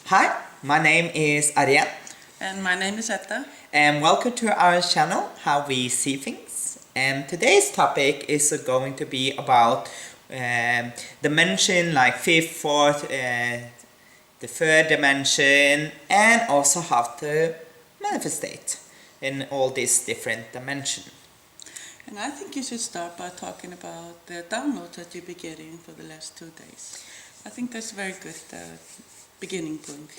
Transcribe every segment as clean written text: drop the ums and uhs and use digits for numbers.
Hi, my name is Arjen. And my name is Etta. And welcome to our channel, How We See Things. And today's topic is going to be about dimension like fifth, fourth, the third dimension, and also how to manifestate in all these different dimensions. And I think you should start by talking about the downloads that you've been getting for the last 2 days. I think that's a very good beginning point.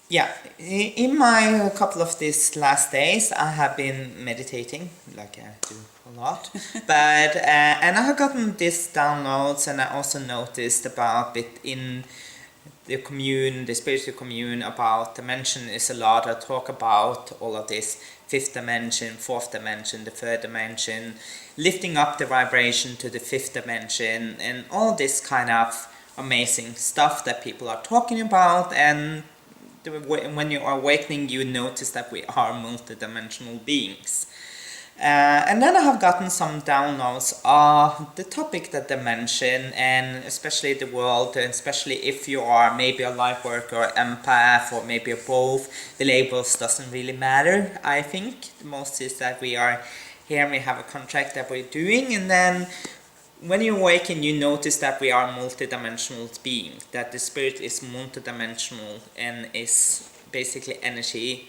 Yeah, in my couple of these last days, I have been meditating, like I do a lot. But and I have gotten these downloads, and I also noticed about it in the commune, the spiritual commune, about dimension is a lot. I talk about all of this fifth dimension, fourth dimension, the third dimension, lifting up the vibration to the fifth dimension, and all this kind of amazing stuff that people are talking about. And when you are awakening, you notice that we are multidimensional beings. And then I have gotten some downloads of the topic that they mention, and especially the world, and especially if you are maybe a light worker or empath, or maybe both. The labels doesn't really matter, I think. The most is that we are here, we have a contract that we're doing, and then when you awaken, you notice that we are multidimensional beings, that the spirit is multidimensional and is basically energy.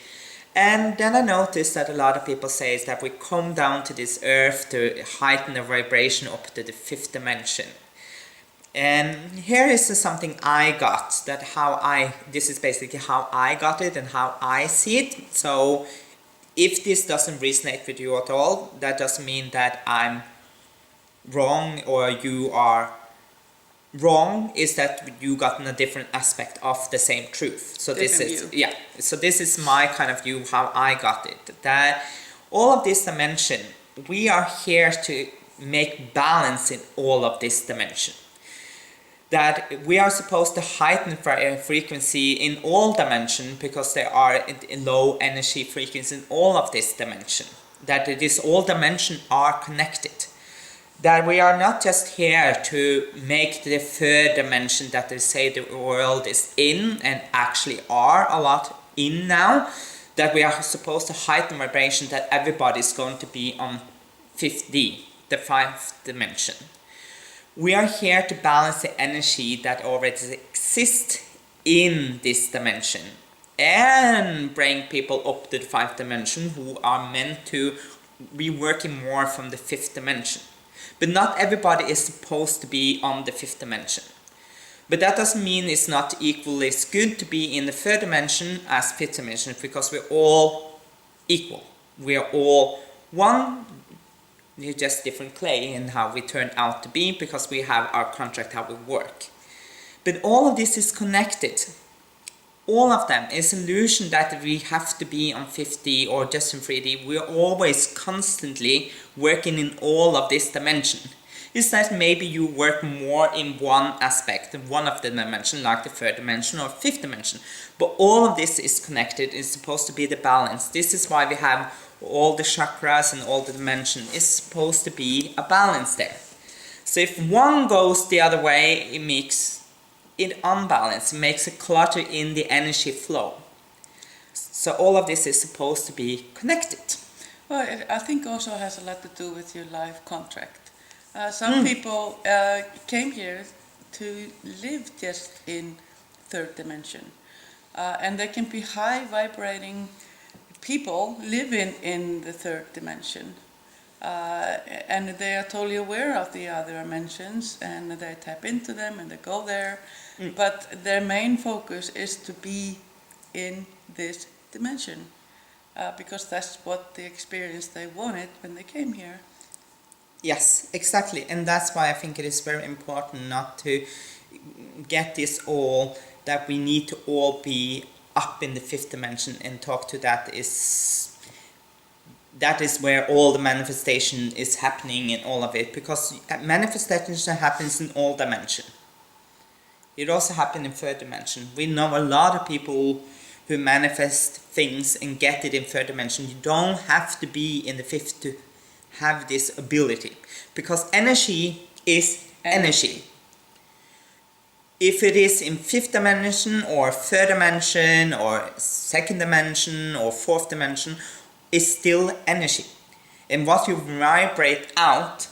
And then I noticed that a lot of people say is that we come down to this earth to heighten the vibration up to the fifth dimension. And here is something I got, this is basically how I got it and how I see it. So if this doesn't resonate with you at all, that doesn't mean that I'm wrong or you are wrong, is that you got a different aspect of the same truth. So this is my kind of view, how I got it, that all of this dimension, we are here to make balance in all of this dimension, that we are supposed to heighten frequency in all dimension, because there are low energy frequency in all of this dimension, that this all dimension are connected, that we are not just here to make the third dimension that they say the world is in, and actually are a lot in now, that we are supposed to heighten vibration, that everybody is going to be on 5D, the fifth dimension. We are here to balance the energy that already exists in this dimension, and bring people up to the fifth dimension who are meant to be working more from the fifth dimension. But not everybody is supposed to be on the fifth dimension. But that doesn't mean it's not equally as good to be in the third dimension as fifth dimension, because we're all equal. We are all one. We're just different clay in how we turn out to be, because we have our contract, how we work. But all of this is connected. All of them is an illusion that we have to be on 5D or just in 3D. We are always constantly working in all of this dimension. Is that maybe you work more in one aspect, one of the dimension, like the third dimension or fifth dimension. But all of this is connected, it's supposed to be the balance. This is why we have all the chakras and all the dimension. It's supposed to be a balance there. So if one goes the other way, it makes it unbalanced, makes a clutter in the energy flow. So all of this is supposed to be connected. Well, I think also has a lot to do with your life contract. Some people came here to live just in third dimension. And there can be high vibrating people living in the third dimension. And they are totally aware of the other dimensions, and they tap into them and they go there. But their main focus is to be in this dimension, because that's what the experience they wanted when they came here. Yes, exactly. And that's why I think it is very important not to get this all, that we need to all be up in the fifth dimension and talk to that is where all the manifestation is happening in all of it, because manifestation happens in all dimensions. It also happens in third dimension. We know a lot of people who manifest things and get it in third dimension. You don't have to be in the fifth to have this ability, because energy is energy. if it is in fifth dimension or third dimension or second dimension or fourth dimension, is still energy. And what you vibrate out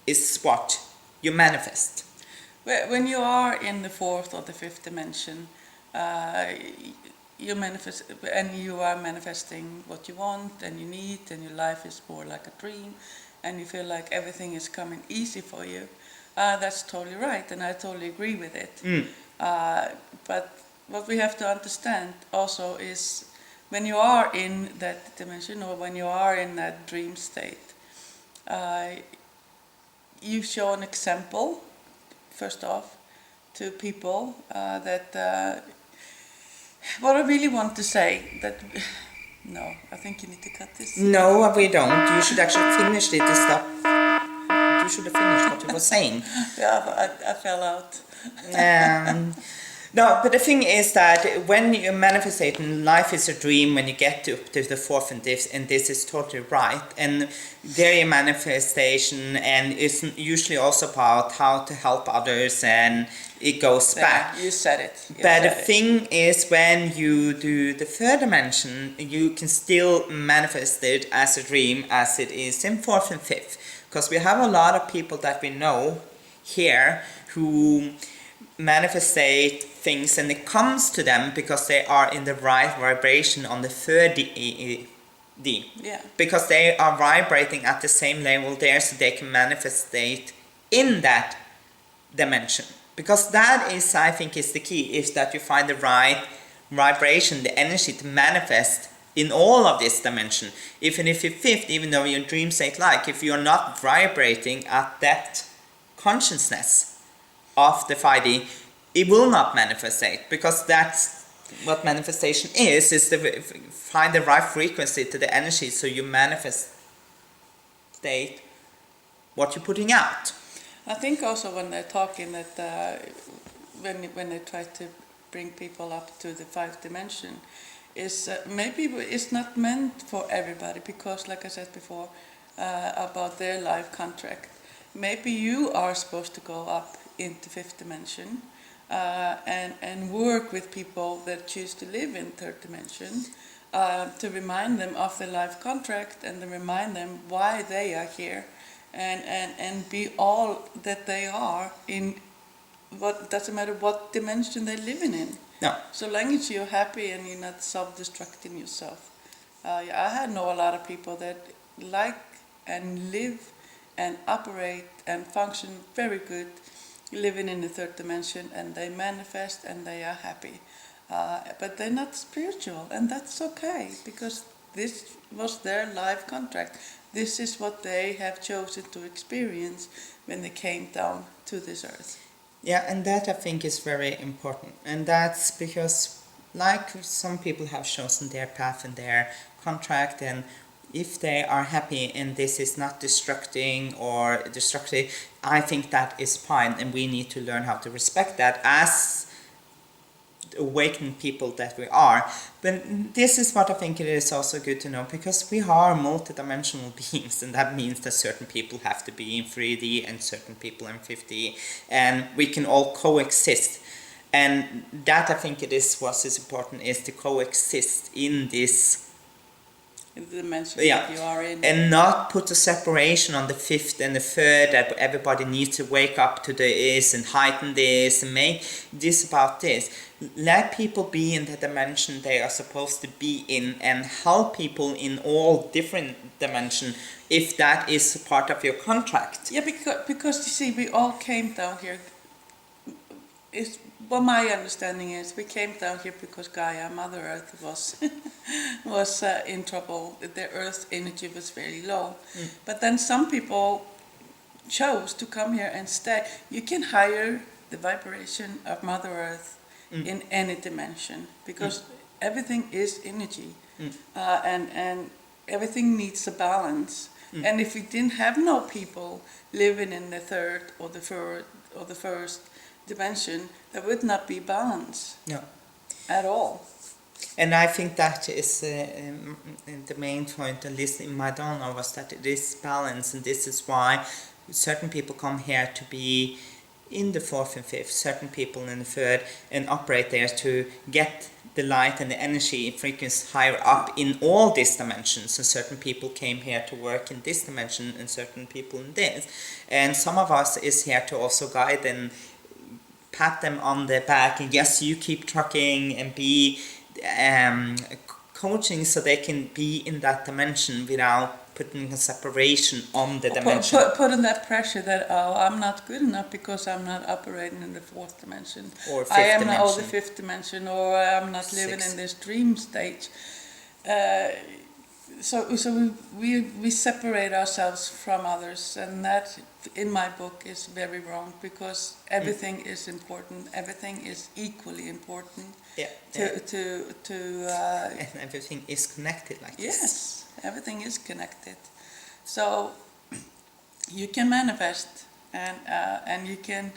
is what you manifest. When you are in the fourth or the fifth dimension, you manifest, and you are manifesting what you want and you need, and your life is more like a dream, and you feel like everything is coming easy for you. That's totally right, and I totally agree with it. But what we have to understand also is when you are in that dimension or when you are in that dream state, you show an example, first off, to people that what I really want to say that no, I think you need to cut this. No, we don't. You should actually finish it to stop. You should have finished what you were saying. Yeah, but I fell out. No, but the thing is that when you manifest, life is a dream when you get to the fourth, and this is totally right. And their manifestation, and it's usually also about how to help others, and it goes back. You said it. But the thing is, when you do the third dimension, you can still manifest it as a dream, as it is in fourth and fifth. Because we have a lot of people that we know here who manifestate things, and it comes to them because they are in the right vibration on the third D. Yeah. Because they are vibrating at the same level there, so they can manifestate in that dimension. Because that is, I think, is the key, is that you find the right vibration, the energy to manifest in all of this dimension. Even if you're fifth, even though your dream state, like if you're not vibrating at that consciousness of the 5D, it will not manifestate, because that's what manifestation is to find the right frequency to the energy, so you manifest what you're putting out. I think also when they're talking that when they try to bring people up to the fifth dimension, is maybe it's not meant for everybody, because like I said before about their life contract, maybe you are supposed to go up into fifth dimension and work with people that choose to live in third dimension, to remind them of their life contract and to remind them why they are here, and be all that they are in. What doesn't matter what dimension they're living in. No. So long as you're happy and you're not self-destructing yourself. I know a lot of people that like and live and operate and function very good living in the third dimension, and they manifest and they are happy. But they're not spiritual, and that's okay, because this was their life contract. This is what they have chosen to experience when they came down to this earth. Yeah, and that I think is very important. And that's because, like, some people have chosen their path and their contract, and if they are happy and this is not destructing or destructive, I think that is fine, and we need to learn how to respect that as awakened people that we are. But this is what I think it is also good to know, because we are multidimensional beings, and that means that certain people have to be in 3D and certain people in 5D, and we can all coexist. And that I think it is what is important, is to coexist in this The dimension Yeah. that you are in. and not put a separation on the fifth and the third, that everybody needs to wake up to this and heighten this and make this about this. Let people be in the dimension they are supposed to be in, and help people in all different dimensions if that is part of your contract. Yeah, because you see, we all came down here. What my understanding is, we came down here because Gaia, Mother Earth, was in trouble. The Earth energy was very low. But then some people chose to come here and stay. You can hire the vibration of Mother Earth in any dimension, because everything is energy, and everything needs a balance. And if we didn't have no people living in the third or the first dimension, there would not be balance. No. At all. And I think that is the main point, at least in my download, was that it is balance, and this is why certain people come here to be in the fourth and fifth, certain people in the third, and operate there to get the light and the energy frequency higher up in all these dimensions. And certain people came here to work in this dimension, and certain people in this. And some of us is here to also guide and pat them on the back, and yes, you keep trucking, and be coaching so they can be in that dimension without putting a separation on the dimension. Putting that pressure that, oh, I'm not good enough because I'm not operating in the fourth dimension. Or fifth I am dimension. not the fifth dimension, or I'm not living Sixth. in this dream stage. So we separate ourselves from others, and that in my book is very wrong, because everything is important. Everything is equally important. Yeah. And And everything is connected like this. yes, everything is connected. So you can manifest, and you can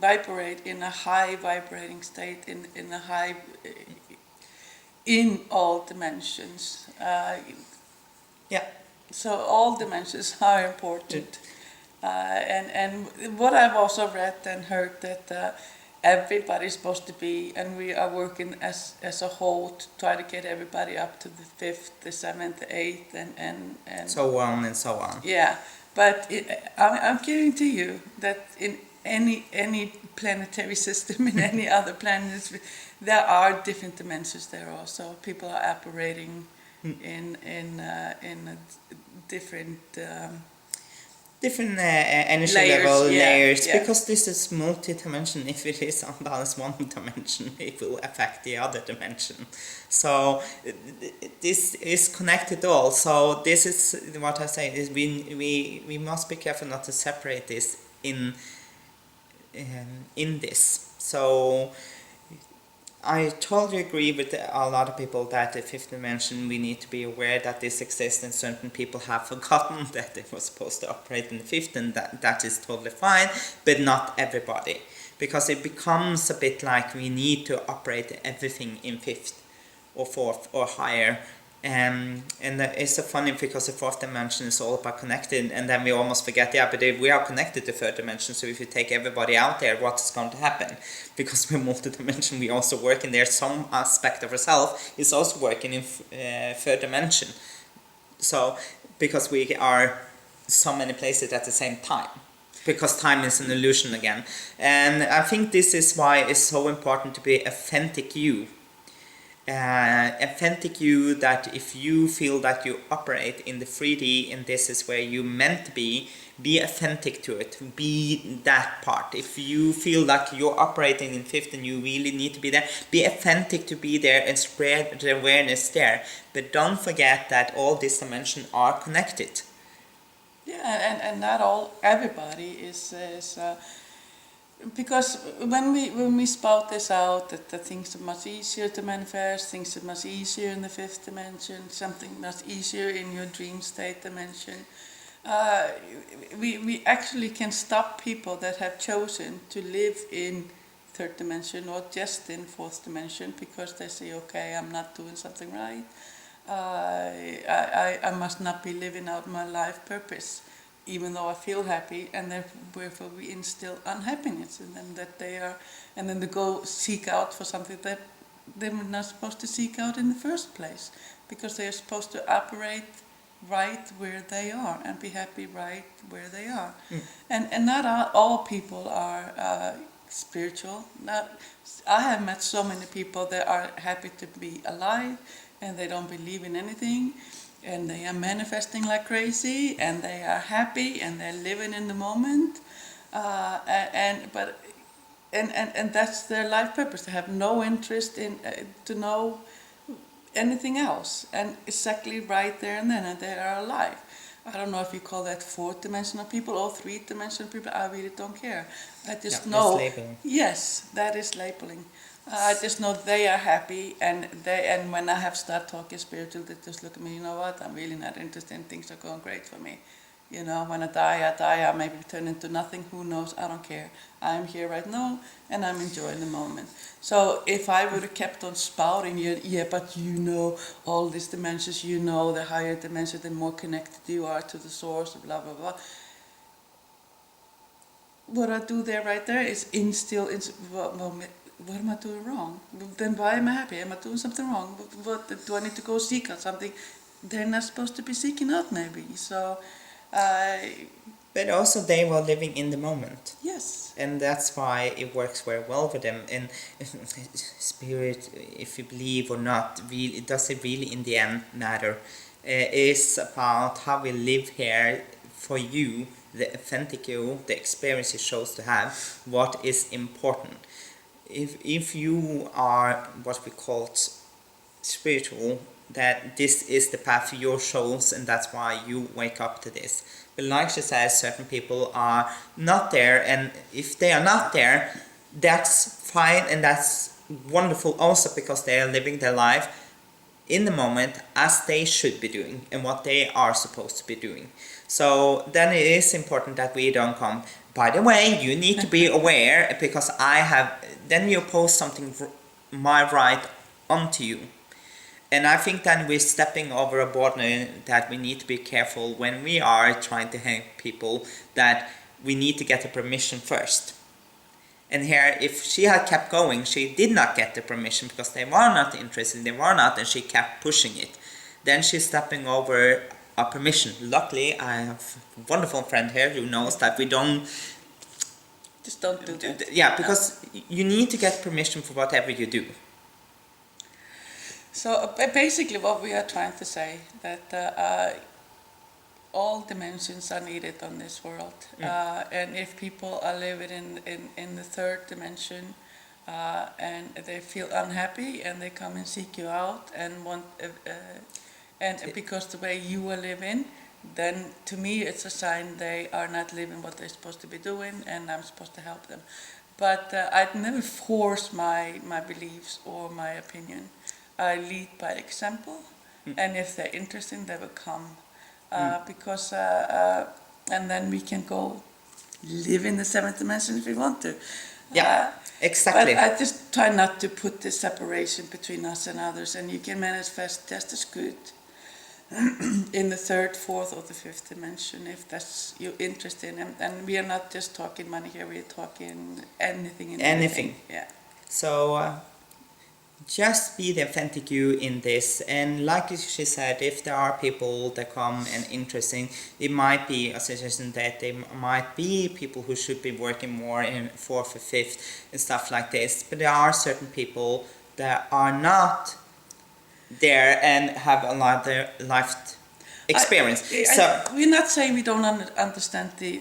vibrate in a high vibrating state, in a high in all dimensions. Yeah. So all dimensions are important. And what I've also read and heard, that everybody's supposed to be, and we are working as a whole to try to get everybody up to the fifth, the seventh, the eighth, and So on and so on. yeah. But I'm guarantee you that in any planetary system, in any other planets, there are different dimensions there also. People are operating in a different Different energy Layers, level yeah, layers, yeah. because this is multi-dimension. If it is unbalanced one dimension, it will affect the other dimension. So this is connected all. So this is what I say is we must be careful not to separate this in this. So I totally agree with a lot of people that the fifth dimension, we need to be aware that this exists, and certain people have forgotten that they were supposed to operate in the fifth, and that is totally fine, but not everybody. Because it becomes a bit like we need to operate everything in fifth or fourth or higher. And it's so funny, because the fourth dimension is all about connected, and then we almost forget, yeah, but if we are connected to third dimension, so if you take everybody out there, what's going to happen? Because we're multi-dimension, we also work in there. Some aspect of ourselves is also working in third dimension. So, because we are so many places at the same time. Because time is an illusion again. And I think this is why it's so important to be authentic you. Authentic you, that if you feel that you operate in the 3D and this is where you meant to be authentic to it, be that part. If you feel like you're operating in fifth and you really need to be there, be authentic to be there and spread the awareness there. But don't forget that all these dimensions are connected. Yeah, and not everybody is because when we spout this out, that the things are much easier to manifest, things are much easier in the fifth dimension, something much easier in your dream state dimension, we actually can stop people that have chosen to live in third dimension or just in fourth dimension, because they say, okay, I'm not doing something right, I must not be living out my life purpose, even though I feel happy, and therefore we instill unhappiness in them, that they are, and then they go seek out for something that they were not supposed to seek out in the first place, because they are supposed to operate right where they are and be happy right where they are. And not all people are spiritual. I have met so many people that are happy to be alive, and they don't believe in anything, and they are manifesting like crazy, and they are happy, and they're living in the moment, and that's their life purpose. They have no interest in to know anything else, and exactly right there and then, and they are alive. I don't know if you call that fourth dimensional people or three dimensional people. I really don't care. I just know. That's labeling. Yes, that is labeling. I just know they are happy, and when I have start talking spiritual, they just look at me. You know what? I'm really not interested. In things are going great for me. You know, when I die, I maybe turn into nothing. Who knows? I don't care. I'm here right now, and I'm enjoying the moment. So if I would have kept on spouting, yeah, but you know all these dimensions, you know the higher dimension, the more connected you are to the source, blah blah blah. what I do there right there is instill, what am I doing wrong? Then why am I happy? Am I doing something wrong? What do I need to go seek out something they're not supposed to be seeking out maybe? So, But also they were living in the moment. yes. And that's why it works very well for them. And spirit, if you believe or not, really, it doesn't really in the end matter. It's about how we live here for you, the authentic you, the experience you chose to have, what is important. If you are what we call spiritual, that this is the path you chose and that's why you wake up to this. But like she says, certain people are not there, and if they are not there, that's fine and that's wonderful also, because they are living their life in the moment as they should be doing and what they are supposed to be doing. So then it is important that we don't come, by the way, you need to be aware because then you post something my right onto you. And I think then we're stepping over a border that we need to be careful when we are trying to help people, that we need to get the permission first. And here, if she had kept going, she did not get the permission because they were not interested, they were not, and she kept pushing it. Then she's stepping over a permission. Luckily, I have a wonderful friend here who knows that we don't... Just don't do that. Yeah, because you need to get permission for whatever you do. So basically what we are trying to say, that all dimensions are needed on this world. And if people are living in the third dimension and they feel unhappy and they come and seek you out and want, and because the way you are living, then to me it's a sign they are not living what they're supposed to be doing and I'm supposed to help them. But I'd never force my beliefs or my opinion. I lead by example, and if they're interested, they will come. Because and then we can go live in the seventh dimension if we want to. Yeah, exactly. But I just try not to put this separation between us and others, and you can manifest just as good in the third, fourth, or the fifth dimension if that's you're interested in. And we are not just talking money here; we are talking anything and Anything. Yeah. So just be the authentic you in this, and like she said, if there are people that come and interesting, it might be a suggestion that they might be people who should be working more in fourth or fifth and stuff like this, but there are certain people that are not there and have a lot of their life experience. We're not saying we don't understand the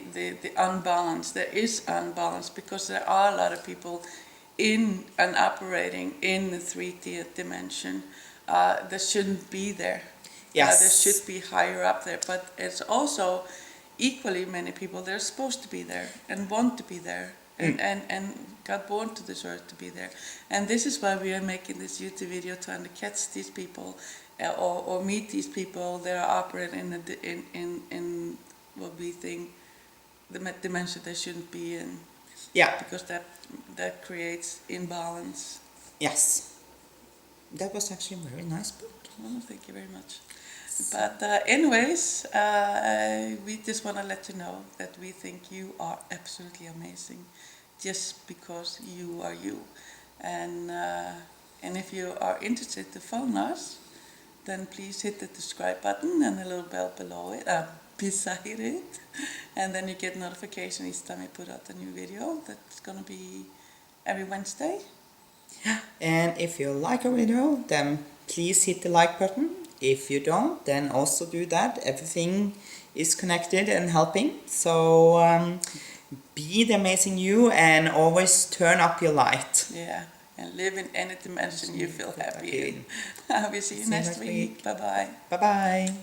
unbalance. There is unbalance because there are a lot of people in and operating in the 3D dimension that shouldn't be there. Yes. There should be higher up there, but it's also equally many people that are supposed to be there and want to be there and got born to this earth to be there. And this is why we are making this YouTube video, trying to catch these people or meet these people that are operating in what we think the dimension they shouldn't be in. Yeah. Because that creates imbalance. Yes. That was actually a very nice book. Well, thank you very much. But anyways, we just want to let you know that we think you are absolutely amazing just because you are you. And if you are interested to phone us, then please hit the subscribe button and the little bell below it, beside it. And then you get notification each time we put out a new video. That's going to be every Wednesday. And if you like our video, then please hit the like button. If you don't, then also do that. Everything is connected and helping. So be the amazing you and always turn up your light. Yeah, and live in any dimension you feel happy in. We'll see you next week. Bye-bye. Bye-bye.